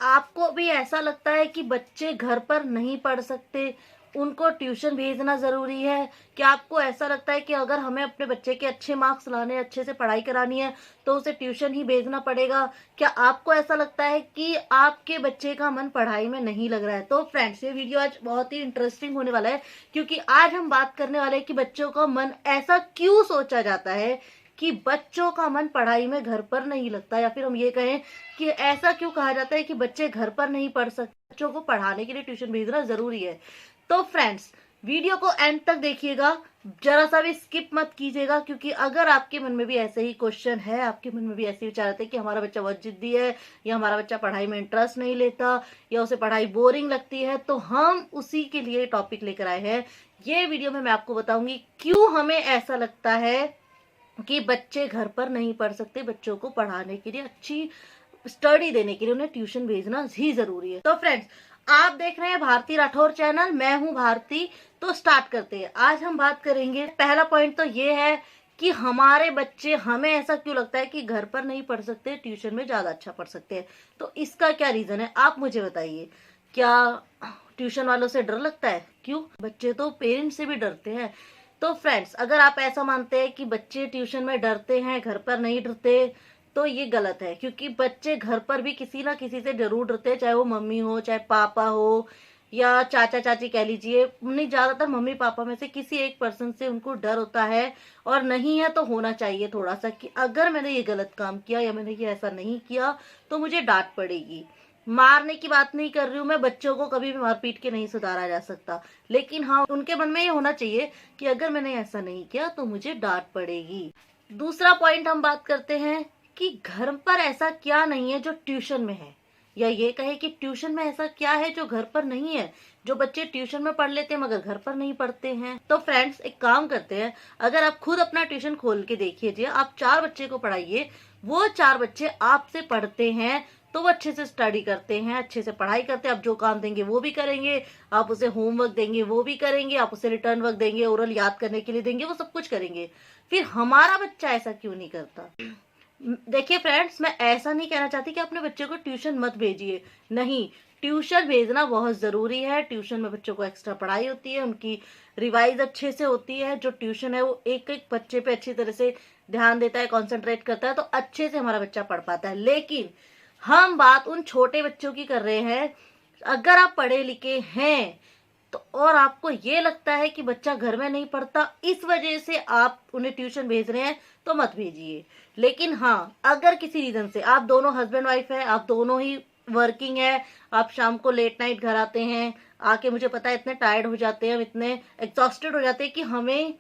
आपको भी ऐसा लगता है कि बच्चे घर पर नहीं पढ़ सकते, उनको ट्यूशन भेजना जरूरी है? क्या आपको ऐसा लगता है कि अगर हमें अपने बच्चे के अच्छे मार्क्स लाने, अच्छे से पढ़ाई करानी है तो उसे ट्यूशन ही भेजना पड़ेगा? क्या आपको ऐसा लगता है कि आपके बच्चे का मन पढ़ाई में नहीं लग रहा है? तो फ्रेंड्स, ये वीडियो आज बहुत ही इंटरेस्टिंग होने वाला है, क्योंकि आज हम बात करने वाले हैं कि बच्चों का मन ऐसा क्यों सोचा जाता है कि बच्चों का मन पढ़ाई में घर पर नहीं लगता, या फिर हम ये कहें कि ऐसा क्यों कहा जाता है कि बच्चे घर पर नहीं पढ़ सकते, बच्चों को पढ़ाने के लिए ट्यूशन भेजना जरूरी है। तो फ्रेंड्स, वीडियो को एंड तक देखिएगा, जरा सा भी स्किप मत कीजिएगा, क्योंकि अगर आपके मन में भी ऐसे ही क्वेश्चन है, आपके मन में भी ऐसे विचार आते हैं कि हमारा बच्चा बहुत जिद्दी है, या हमारा बच्चा पढ़ाई में इंटरेस्ट नहीं लेता, या उसे पढ़ाई बोरिंग लगती है, तो हम उसी के लिए टॉपिक लेकर आए हैं। ये वीडियो में मैं आपको बताऊंगी क्यों हमें ऐसा लगता है कि बच्चे घर पर नहीं पढ़ सकते, बच्चों को पढ़ाने के लिए, अच्छी स्टडी देने के लिए उन्हें ट्यूशन भेजना ही जरूरी है। तो फ्रेंड्स, आप देख रहे हैं भारती राठौर चैनल, मैं हूं भारती। तो स्टार्ट करते हैं। आज हम बात करेंगे, पहला पॉइंट तो ये है कि हमारे बच्चे, हमें ऐसा क्यों लगता है कि घर पर नहीं पढ़ सकते, ट्यूशन में ज्यादा अच्छा पढ़ सकते हैं। तो इसका क्या रीजन है, आप मुझे बताइए। क्या ट्यूशन वालों से डर लगता है? क्यों? बच्चे तो पेरेंट्स से भी डरते हैं। तो फ्रेंड्स, अगर आप ऐसा मानते हैं कि बच्चे ट्यूशन में डरते हैं, घर पर नहीं डरते, तो ये गलत है, क्योंकि बच्चे घर पर भी किसी ना किसी से जरूर डरते हैं, चाहे वो मम्मी हो, चाहे पापा हो, या चाचा चाची कह लीजिए। नहीं, ज्यादातर मम्मी पापा में से किसी एक पर्सन से उनको डर होता है, और नहीं है तो होना चाहिए थोड़ा सा, कि अगर मैंने ये गलत काम किया या मैंने ये ऐसा नहीं किया तो मुझे डांट पड़ेगी। मारने की बात नहीं कर रही हूँ मैं, बच्चों को कभी भी मार पीट के नहीं सुधारा जा सकता, लेकिन हाँ, उनके मन में ये होना चाहिए कि अगर मैंने ऐसा नहीं किया तो मुझे डांट पड़ेगी। दूसरा पॉइंट हम बात करते हैं कि घर पर ऐसा क्या नहीं है जो ट्यूशन में है, या ये कहे कि ट्यूशन में ऐसा क्या है जो घर पर नहीं है, जो बच्चे ट्यूशन में पढ़ लेते हैं मगर घर पर नहीं पढ़ते हैं। तो फ्रेंड्स, एक काम करते हैं, अगर आप खुद अपना ट्यूशन खोल के देखिए, आप 4 बच्चे को पढ़ाइए, वो 4 बच्चे आपसे पढ़ते हैं तो वो अच्छे से स्टडी करते हैं, अच्छे से पढ़ाई करते हैं। आप जो काम देंगे वो भी करेंगे, आप उसे होमवर्क देंगे वो भी करेंगे, आप उसे रिटर्न वर्क देंगे, ओरल याद करने के लिए देंगे, वो सब कुछ करेंगे। फिर हमारा बच्चा ऐसा क्यों नहीं करता? देखिए फ्रेंड्स, मैं ऐसा नहीं कहना चाहती कि अपने बच्चे को ट्यूशन मत भेजिए, नहीं, ट्यूशन भेजना बहुत जरूरी है। ट्यूशन में बच्चों को एक्स्ट्रा पढ़ाई होती है, उनकी रिवाइज अच्छे से होती है। जो ट्यूशन है वो एक एक बच्चे पे अच्छी तरह से ध्यान देता है, कंसंट्रेट करता है, तो अच्छे से हमारा बच्चा पढ़ पाता है। लेकिन हम बात उन छोटे बच्चों की कर रहे हैं। अगर आप पढ़े लिखे हैं तो, और आपको ये लगता है कि बच्चा घर में नहीं पढ़ता, इस वजह से आप उन्हें ट्यूशन भेज रहे हैं, तो मत भेजिए। लेकिन हाँ, अगर किसी रीजन से आप दोनों हस्बैंड वाइफ है, आप दोनों ही वर्किंग है, आप शाम को लेट नाइट घर आते हैं, आके मुझे पता है इतने टायर्ड हो जाते हैं, हम इतने एग्जॉस्टेड हो जाते हैं कि हमें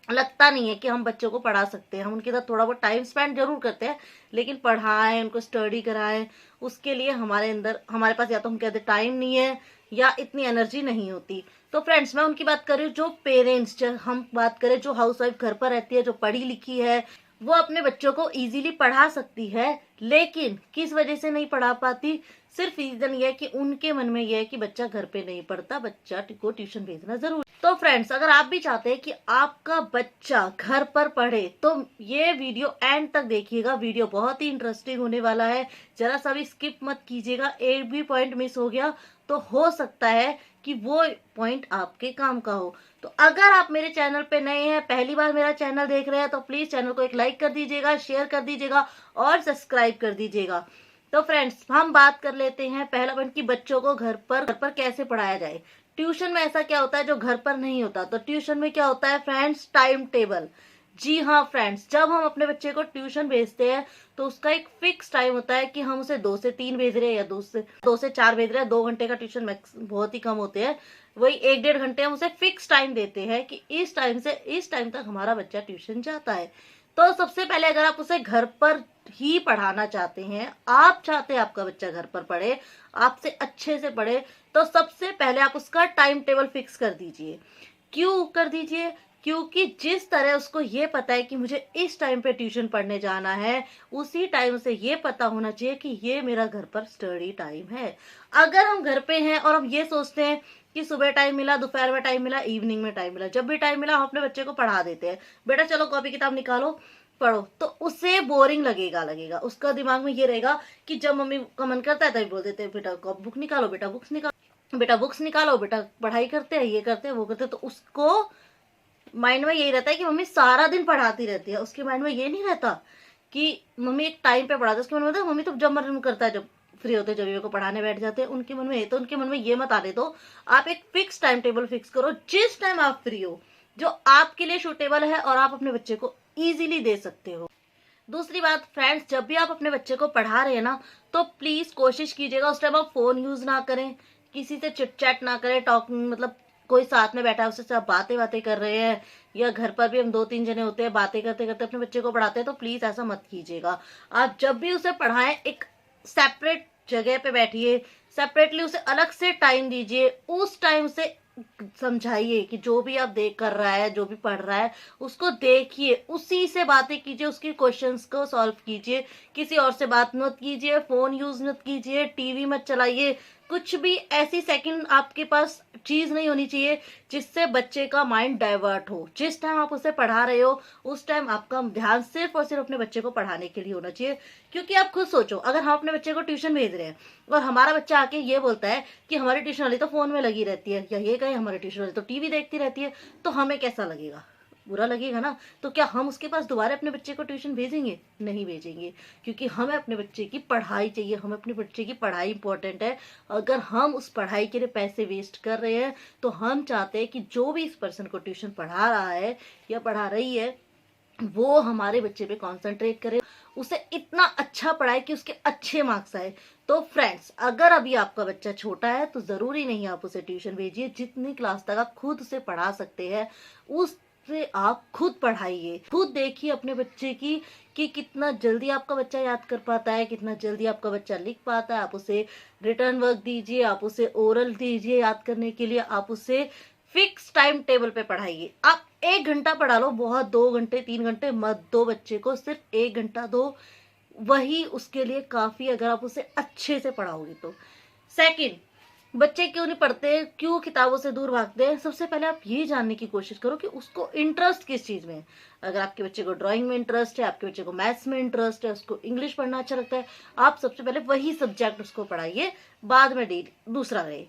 लगता नहीं है कि हम बच्चों को पढ़ा सकते हैं। हम उनके साथ थोड़ा बहुत टाइम स्पेंड जरूर करते हैं, लेकिन पढ़ाएं, उनको स्टडी कराएं, उसके लिए हमारे पास या तो हम कहते टाइम नहीं है, या इतनी एनर्जी नहीं होती। तो फ्रेंड्स, मैं उनकी बात कर रही हूँ जो पेरेंट्स, हम बात करें जो हाउस वाइफ घर पर रहती है, जो पढ़ी लिखी है, वो अपने बच्चों को इजीली पढ़ा सकती है, लेकिन किस वजह से नहीं पढ़ा पाती? सिर्फ रीजन ये है कि उनके मन में ये है कि बच्चा घर पे नहीं पढ़ता, बच्चा को ट्यूशन भेजना जरूरी। तो फ्रेंड्स, अगर आप भी चाहते हैं कि आपका बच्चा घर पर पढ़े, तो ये वीडियो एंड तक देखिएगा, वीडियो बहुत ही इंटरेस्टिंग होने वाला है, जरा सा भी स्किप मत कीजिएगा। एक भी पॉइंट मिस हो गया तो हो सकता है कि वो पॉइंट आपके काम का हो। तो अगर आप मेरे चैनल पे नए हैं, पहली बार मेरा चैनल देख रहे हैं, तो प्लीज चैनल को एक लाइक कर दीजिएगा, शेयर कर दीजिएगा और सब्सक्राइब कर दीजिएगा। तो फ्रेंड्स, हम बात कर लेते हैं पहला पॉइंट कि बच्चों को घर पर कैसे पढ़ाया जाए। ट्यूशन में ऐसा क्या होता है जो घर पर नहीं होता? तो ट्यूशन में क्या होता है फ्रेंड्स? Time table. जी हाँ फ्रेंड्स, जब हम अपने बच्चे को ट्यूशन भेजते हैं तो उसका एक फिक्स टाइम होता है कि हम उसे 2 से 3 भेज रहे हैं, या 2 से 4 भेज रहे हैं। 2 घंटे का ट्यूशन मैक्स बहुत ही कम होते हैं, वही 1-1.5 घंटे हम उसे फिक्स टाइम देते हैं कि इस टाइम से इस टाइम तक हमारा बच्चा ट्यूशन जाता है। तो सबसे पहले, अगर आप उसे घर पर ही पढ़ाना चाहते हैं, आप चाहते हैं आपका बच्चा घर पर पढ़े, आपसे अच्छे से पढ़े, तो सबसे पहले आप उसका टाइम टेबल फिक्स कर दीजिए। क्यों कर दीजिए? क्योंकि जिस तरह उसको ये पता है कि मुझे इस टाइम पे ट्यूशन पढ़ने जाना है, उसी टाइम से ये पता होना चाहिए कि ये मेरा घर पर स्टडी टाइम है। अगर हम घर पे हैं और हम ये सोचते हैं कि सुबह टाइम मिला, दोपहर में टाइम मिला, इवनिंग में टाइम मिला, जब भी टाइम मिला हम अपने बच्चे को पढ़ा देते हैं, बेटा चलो कॉपी किताब निकालो, पढ़ो, तो उसे बोरिंग लगेगा, उसका दिमाग में ये रहेगा कि जब मम्मी का मन करता है तभी बोल देते हैं बेटा बुक निकालो, बेटा बुक्स निकालो, बेटा बुक्स निकालो, बेटा पढ़ाई करते हैं, ये करते हैं वो करते हैं। तो उसको माइंड में यही रहता है कि मम्मी सारा दिन पढ़ाती रहती है, उसके माइंड में ये नहीं रहता कि मम्मी एक टाइम पे पढ़ाती है। उसके मन में होता है मम्मी तो जब मन करता है, जब फ्री होते हैं, जब ये को पढ़ाने बैठ जाते हैं। उनके मन में, तो उनके मन में ये मत आने दो। आप एक फिक्स टाइम टेबल फिक्स करो, जिस टाइम आप फ्री हो, जो आपके लिए सूटेबल है और आप अपने बच्चे को इजीली दे सकते हो। दूसरी बात फ्रेंड्स, जब भी आप अपने बच्चे को पढ़ा रहे हैं ना, तो प्लीज कोशिश कीजिएगा उस टाइम आप फोन यूज ना करें, किसी से चिट चैट ना करें, टॉक मतलब कोई साथ में बैठा है उससे सब बातें कर रहे हैं, या घर पर भी हम 2-3 जने होते हैं, बातें करते करते अपने बच्चे को पढ़ाते हैं, तो प्लीज ऐसा मत कीजिएगा। आप जब भी उसे पढ़ाएं एक सेपरेट जगह पे बैठिए, सेपरेटली उसे अलग से टाइम दीजिए, उस टाइम से समझाइए कि जो भी आप देख कर रहा है, जो भी पढ़ रहा है उसको देखिए, उसी से बातें कीजिए, उसके क्वेश्चंस को सॉल्व कीजिए, किसी और से बात मत कीजिए, फोन यूज मत कीजिए, टीवी मत चलाइए, कुछ भी ऐसी सेकंड आपके पास चीज नहीं होनी चाहिए जिससे बच्चे का माइंड डाइवर्ट हो। जिस टाइम आप उसे पढ़ा रहे हो उस टाइम आपका ध्यान सिर्फ और सिर्फ अपने बच्चे को पढ़ाने के लिए होना चाहिए। क्योंकि आप खुद सोचो, अगर हम अपने बच्चे को ट्यूशन भेज रहे हैं और हमारा बच्चा आके ये बोलता है कि हमारी ट्यूशन वाली तो फोन में लगी रहती है, या ये कहे हमारी ट्यूशन वाली तो टीवी देखती रहती है, तो हमें कैसा लगेगा? बुरा लगेगा ना। तो क्या हम उसके पास दोबारा अपने बच्चे को ट्यूशन भेजेंगे? नहीं भेजेंगे, क्योंकि हमें अपने बच्चे की पढ़ाई चाहिए, हमें अपने बच्चे की पढ़ाई इंपॉर्टेंट है। अगर हम उस पढ़ाई के लिए पैसे वेस्ट कर रहे हैं तो हम चाहते हैं कि जो भी इस पर्सन को ट्यूशन पढ़ा रहा है या पढ़ा रही है वो हमारे बच्चे पे कंसंट्रेट करे, उसे इतना अच्छा पढ़ाए कि उसके अच्छे मार्क्स आए। तो फ्रेंड्स, अगर अभी आपका बच्चा छोटा है तो जरूरी नहीं आप उसे ट्यूशन भेजिए, जितनी क्लास तक आप खुद उसे पढ़ा सकते हैं उससे आप खुद पढ़ाइए। खुद देखिए अपने बच्चे की कि कितना जल्दी आपका बच्चा याद कर पाता है, कितना जल्दी आपका बच्चा लिख पाता है। आप उसे रिटर्न वर्क दीजिए, आप उसे ओरल दीजिए याद करने के लिए, आप उसे फिक्स टाइम टेबल पे पढ़ाइए। आप 1 घंटा पढ़ा लो, बहुत 2 घंटे 3 घंटे मत दो बच्चे को, सिर्फ 1 घंटा दो, वही उसके लिए काफी, अगर आप उसे अच्छे से पढ़ाओगे तो। सेकंड, बच्चे क्यों नहीं पढ़ते, क्यों किताबों से दूर भागते हैं? सबसे पहले आप ये जानने की कोशिश करो कि उसको इंटरेस्ट किस चीज में है। अगर आपके बच्चे को ड्राइंग में इंटरेस्ट है, आपके बच्चे को मैथ्स में इंटरेस्ट है, उसको इंग्लिश पढ़ना अच्छा लगता है, आप सबसे पहले वही सब्जेक्ट उसको पढ़ाइए, बाद में दूसरा रहे।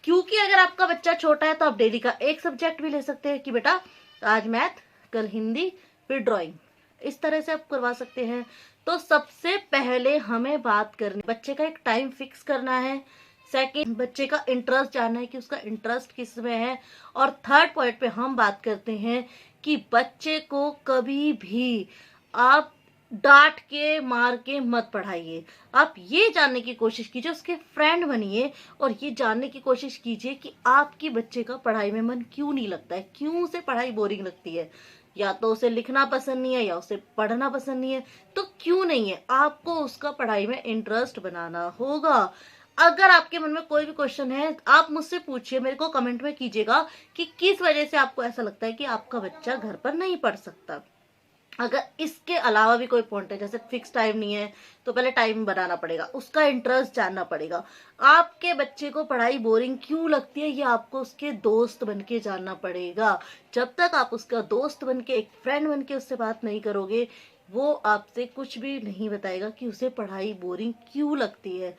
क्योंकि अगर आपका बच्चा छोटा है तो आप डेली का एक सब्जेक्ट भी ले सकते हैं कि बेटा आज मैथ, कल हिंदी, फिर ड्राइंग, इस तरह से आप करवा सकते हैं। तो सबसे पहले हमें बात करनी, बच्चे का एक टाइम फिक्स करना है। सेकंड, बच्चे का इंटरेस्ट जानना है कि उसका इंटरेस्ट किस में है। और थर्ड पॉइंट पे हम बात करते हैं कि बच्चे को कभी भी आप डांट के मार के मत पढ़ाइए। आप ये जानने की कोशिश कीजिए, उसके फ्रेंड बनिए और ये जानने की कोशिश कीजिए कि आपकी बच्चे का पढ़ाई में मन क्यों नहीं लगता है, क्यों उसे पढ़ाई बोरिंग लगती है। या तो उसे लिखना पसंद नहीं है या उसे पढ़ना पसंद नहीं है, तो क्यों नहीं है, आपको उसका पढ़ाई में इंटरेस्ट बनाना होगा। अगर आपके मन में कोई भी क्वेश्चन है आप मुझसे पूछिए, मेरे को कमेंट में कीजिएगा कि किस वजह से आपको ऐसा लगता है कि आपका बच्चा घर पर नहीं पढ़ सकता। अगर इसके अलावा भी कोई पॉइंट है, जैसे फिक्स टाइम नहीं है, तो पहले टाइम बनाना पड़ेगा, उसका इंटरेस्ट जानना पड़ेगा। आपके बच्चे को पढ़ाई बोरिंग क्यों लगती है ये आपको उसके दोस्त बन के जानना पड़ेगा। जब तक आप उसका दोस्त बन के, एक फ्रेंड बन के उससे बात नहीं करोगे, वो आपसे कुछ भी नहीं बताएगा कि उसे पढ़ाई बोरिंग क्यों लगती है।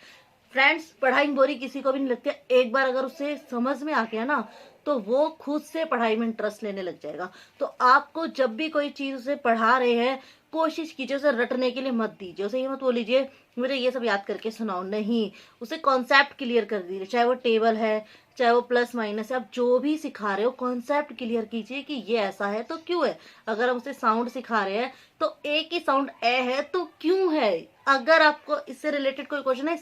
फ्रेंड्स, पढ़ाई बोरिंग किसी को भी नहीं लगती है। एक बार अगर उसे समझ में आ गया ना तो वो खुद से पढ़ाई में इंटरेस्ट लेने लग जाएगा। तो आपको जब भी कोई चीज उसे पढ़ा रहे हैं, कोशिश कीजिए उसे रटने के लिए मत दीजिए, उसे ये मत बोलीजिए मुझे ये सब याद करके सुनाओ, नहीं, उसे कॉन्सेप्ट क्लियर कर दीजिए। चाहे वो टेबल है, चाहे वो प्लस माइनस है, आप जो भी सिखा रहे हो कॉन्सेप्ट क्लियर कीजिए कि ये ऐसा है तो क्यों है। अगर हम उसे साउंड सिखा रहे हैं तो एक ही साउंड ए है तो क्यों है। अगर आपको इससे रिलेटेड कोई क्वेश्चन है,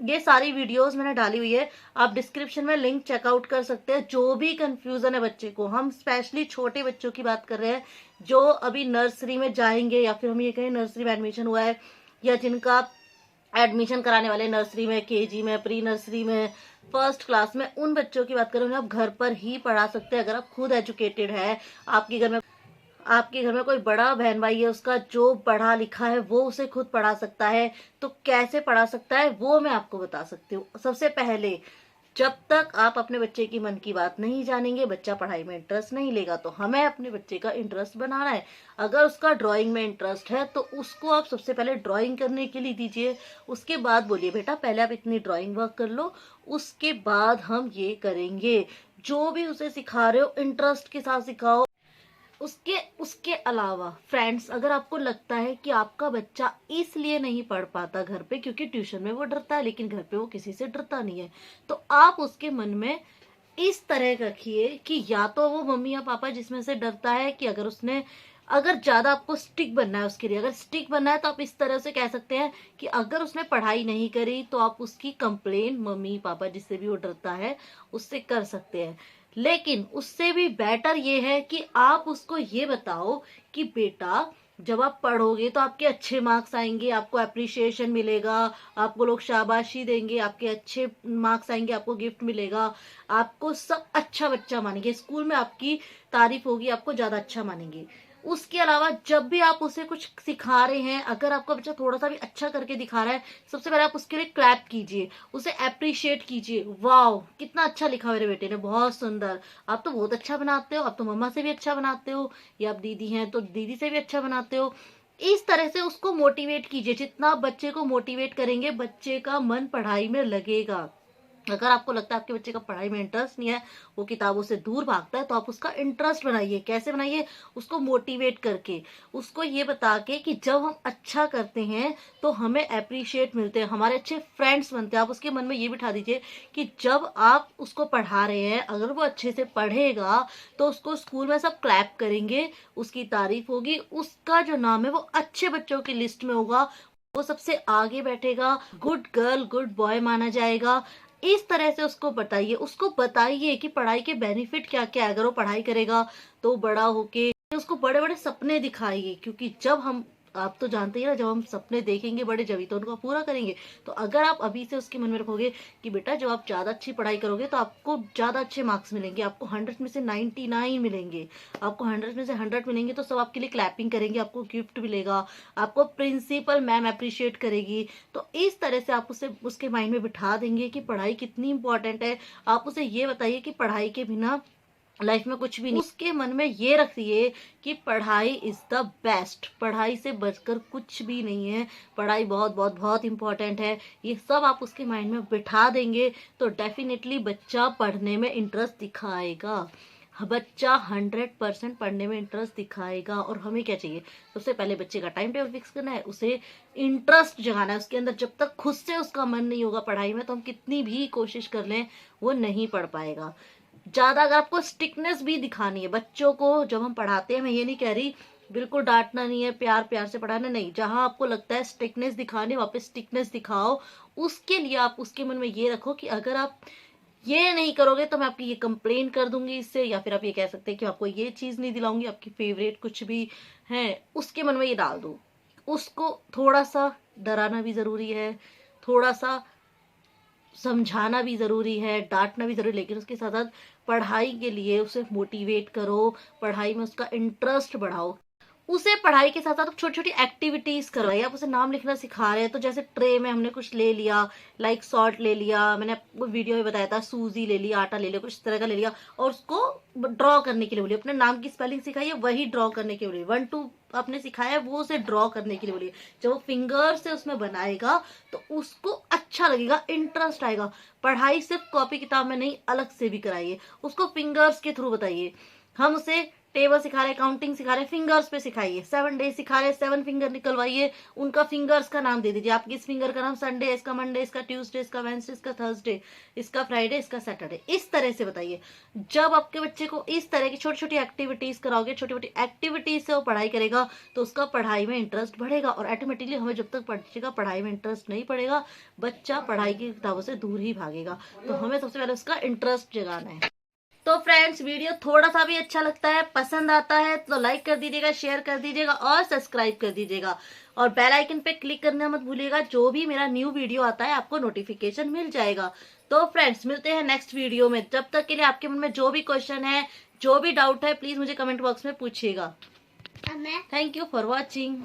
ये सारी वीडियोस मैंने डाली हुई है, आप डिस्क्रिप्शन में लिंक चेकआउट कर सकते हैं। जो भी कंफ्यूजन है बच्चे को, हम स्पेशली छोटे बच्चों की बात कर रहे हैं जो अभी नर्सरी में जाएंगे, या फिर हम ये कहें नर्सरी में एडमिशन हुआ है, या जिनका एडमिशन कराने वाले नर्सरी में, केजी में, प्री नर्सरी में, फर्स्ट क्लास में, उन बच्चों की बात करें उन्हें आप घर पर ही पढ़ा सकते हैं। अगर आप खुद एजुकेटेड है, आपके घर में कोई बड़ा बहन भाई है, उसका जो पढ़ा लिखा है वो उसे खुद पढ़ा सकता है, तो कैसे पढ़ा सकता है वो मैं आपको बता सकती हूँ। सबसे पहले जब तक आप अपने बच्चे की मन की बात नहीं जानेंगे, बच्चा पढ़ाई में इंटरेस्ट नहीं लेगा। तो हमें अपने बच्चे का इंटरेस्ट बनाना है। अगर उसका ड्राइंग में इंटरेस्ट है तो उसको आप सबसे पहले ड्राइंग करने के लिए दीजिए। उसके बाद बोलिए बेटा पहले आप इतनी ड्राइंग वर्क कर लो, उसके बाद हम ये करेंगे। जो भी उसे सिखा रहे हो इंटरेस्ट के साथ सिखाओ। उसके उसके अलावा फ्रेंड्स, अगर आपको लगता है कि आपका बच्चा इसलिए नहीं पढ़ पाता घर पे क्योंकि ट्यूशन में वो डरता है लेकिन घर पे वो किसी से डरता नहीं है, तो आप उसके मन में इस तरह रखिए कि या तो वो मम्मी या पापा जिसमें से डरता है, कि अगर ज्यादा आपको स्टिक बनना है उसके लिए, अगर स्टिक बनना है तो आप इस तरह से कह सकते हैं कि अगर उसने पढ़ाई नहीं करी तो आप उसकी कंप्लेन मम्मी पापा जिससे भी वो डरता है उससे कर सकते हैं। लेकिन उससे भी बेटर ये है कि आप उसको ये बताओ कि बेटा जब आप पढ़ोगे तो आपके अच्छे मार्क्स आएंगे, आपको अप्रिसिएशन मिलेगा, आपको लोग शाबाशी देंगे, आपके अच्छे मार्क्स आएंगे, आपको गिफ्ट मिलेगा, आपको सब अच्छा बच्चा मानेंगे, स्कूल में आपकी तारीफ होगी, आपको ज्यादा अच्छा मानेंगे। उसके अलावा जब भी आप उसे कुछ सिखा रहे हैं, अगर आपका बच्चा थोड़ा सा भी अच्छा करके दिखा रहा है, सबसे पहले आप उसके लिए क्लैप कीजिए, उसे अप्रिशिएट कीजिए। वाह कितना अच्छा लिखा मेरे बेटे ने, बहुत सुंदर, आप तो बहुत अच्छा बनाते हो, आप तो मम्मा से भी अच्छा बनाते हो, या आप दीदी हैं तो दीदी से भी अच्छा बनाते हो। इस तरह से उसको मोटिवेट कीजिए। जितना आप बच्चे को मोटिवेट करेंगे बच्चे का मन पढ़ाई में लगेगा। अगर आपको लगता है आपके बच्चे का पढ़ाई में इंटरेस्ट नहीं है, वो किताबों से दूर भागता है, तो आप उसका इंटरेस्ट बनाइए। कैसे बनाइए? उसको मोटिवेट करके, उसको ये बता के कि जब हम अच्छा करते हैं तो हमें अप्रिशिएट मिलते हैं, हमारे अच्छे फ्रेंड्स बनते हैं। आप उसके मन में ये बिठा दीजिए कि जब आप उसको पढ़ा रहे हैं, अगर वो अच्छे से पढ़ेगा तो उसको स्कूल में सब क्लैप करेंगे, उसकी तारीफ होगी, उसका जो नाम है वो अच्छे बच्चों की लिस्ट में होगा, वो सबसे आगे बैठेगा, गुड गर्ल गुड बॉय माना जाएगा। इस तरह से उसको बताइए कि पढ़ाई के बेनिफिट क्या क्या है। अगर वो पढ़ाई करेगा तो बड़ा होके उसको बड़े बड़े सपने दिखाइए, क्योंकि जब हम, आप तो जानते ही ना, जब हम सपने देखेंगे बड़े जब ही तो उनको पूरा करेंगे। तो अगर आप अभी से उसके मन में रखोगे कि बेटा जब आप ज्यादा अच्छी पढ़ाई करोगे तो आपको ज्यादा अच्छे मार्क्स मिलेंगे, आपको 100 में से 99 मिलेंगे, आपको 100 में से 100 मिलेंगे, तो सब आपके लिए क्लैपिंग करेंगे, आपको गिफ्ट मिलेगा, आपको प्रिंसिपल मैम अप्रिशिएट करेगी। तो इस तरह से आप उसे उसके माइंड में बिठा देंगे कि पढ़ाई कितनी इंपॉर्टेंट है। आप उसे ये बताइए कि पढ़ाई के बिना लाइफ में कुछ भी नहीं। उसके मन में ये रखिए कि पढ़ाई इज द बेस्ट, पढ़ाई से बढ़कर कुछ भी नहीं है, पढ़ाई बहुत बहुत बहुत इंपॉर्टेंट है। ये सब आप उसके माइंड में बिठा देंगे तो डेफिनेटली बच्चा पढ़ने में इंटरेस्ट दिखाएगा। बच्चा 100% पढ़ने में इंटरेस्ट दिखाएगा। और हमें क्या चाहिए? सबसे पहले बच्चे का टाइम टेबल फिक्स करना है, उसे इंटरेस्ट जगाना है उसके अंदर। जब तक खुद से उसका मन नहीं होगा पढ़ाई में तो हम कितनी भी कोशिश कर लें वो नहीं पढ़ पाएगा। ज्यादा अगर आपको स्टिकनेस भी दिखानी है बच्चों को जब हम पढ़ाते हैं, मैं ये नहीं कह रही बिल्कुल डांटना नहीं है, प्यार प्यार से पढ़ाना नहीं, जहां आपको लगता है स्टिकनेस दिखानी वहां पे स्टिकनेस दिखाओ। उसके लिए आप उसके मन में ये रखो कि अगर आप ये नहीं करोगे तो मैं आपकी ये कंप्लेन कर दूंगी इससे, या फिर आप ये कह सकते हैं कि आपको ये चीज नहीं दिलाऊंगी, आपकी फेवरेट कुछ भी है उसके मन में ये डाल दो। उसको थोड़ा सा डराना भी जरूरी है, थोड़ा सा समझाना भी जरूरी है, डांटना भी जरूरी, लेकिन उसके साथ साथ पढ़ाई के लिए उसे मोटिवेट करो, पढ़ाई में उसका इंटरेस्ट बढ़ाओ। उसे पढ़ाई के साथ साथ छोटी छोटी एक्टिविटीज करवाइए। आप उसे नाम लिखना सिखा रहे हैं तो जैसे ट्रे में हमने कुछ ले लिया, लाइक सॉल्ट ले लिया, मैंने आपको वीडियो में बताया था, सूजी ले लिया, आटा ले लिया, कुछ तरह का ले लिया, और उसको ड्रॉ करने के लिए बोलिए। अपने नाम की स्पेलिंग सिखाइए, वही ड्रॉ करने के लिए 1 2 आपने सिखाया वो उसे ड्रॉ करने के लिए बोलिए। जब वो फिंगर से उसमें बनाएगा तो उसको अच्छा लगेगा, इंटरेस्ट आएगा। पढ़ाई सिर्फ कॉपी किताब में नहीं, अलग से भी कराइए, उसको फिंगर्स के थ्रू बताइए। हम उसे टेबल सिखा रहे, काउंटिंग सिखा रहे, फिंगर्स पे सिखाइए। 7 डेज सिखा रहे, 7 फिंगर निकलवाइए, उनका फिंगर्स का नाम दे दीजिए। आपकी इस फिंगर का नाम संडे, इसका मंडे, इसका ट्यूसडे, इसका वेंसडे, इसका थर्सडे, इसका फ्राइडे, इसका सैटरडे। इस तरह से बताइए। जब आपके बच्चे को इस तरह की छोटी छोटी एक्टिविटीज कराओगे, छोटी छोटी एक्टिविटीज से वो पढ़ाई करेगा तो उसका पढ़ाई में इंटरेस्ट बढ़ेगा। और ऑटोमेटिकली हमें जब तक बच्चे का पढ़ाई में इंटरेस्ट नहीं पड़ेगा, बच्चा पढ़ाई की किताबों से दूर ही भागेगा। तो हमें सबसे पहले उसका इंटरेस्ट जगाना है। तो फ्रेंड्स, वीडियो थोड़ा सा भी अच्छा लगता है, पसंद आता है तो लाइक कर दीजिएगा, शेयर कर दीजिएगा और सब्सक्राइब कर दीजिएगा। और बेल आइकन पे क्लिक करना मत भूलिएगा, जो भी मेरा न्यू वीडियो आता है आपको नोटिफिकेशन मिल जाएगा। तो फ्रेंड्स, मिलते हैं नेक्स्ट वीडियो में। जब तक के लिए आपके मन में जो भी क्वेश्चन है, जो भी डाउट है, प्लीज मुझे कमेंट बॉक्स में पूछिएगा। Thank you for watching.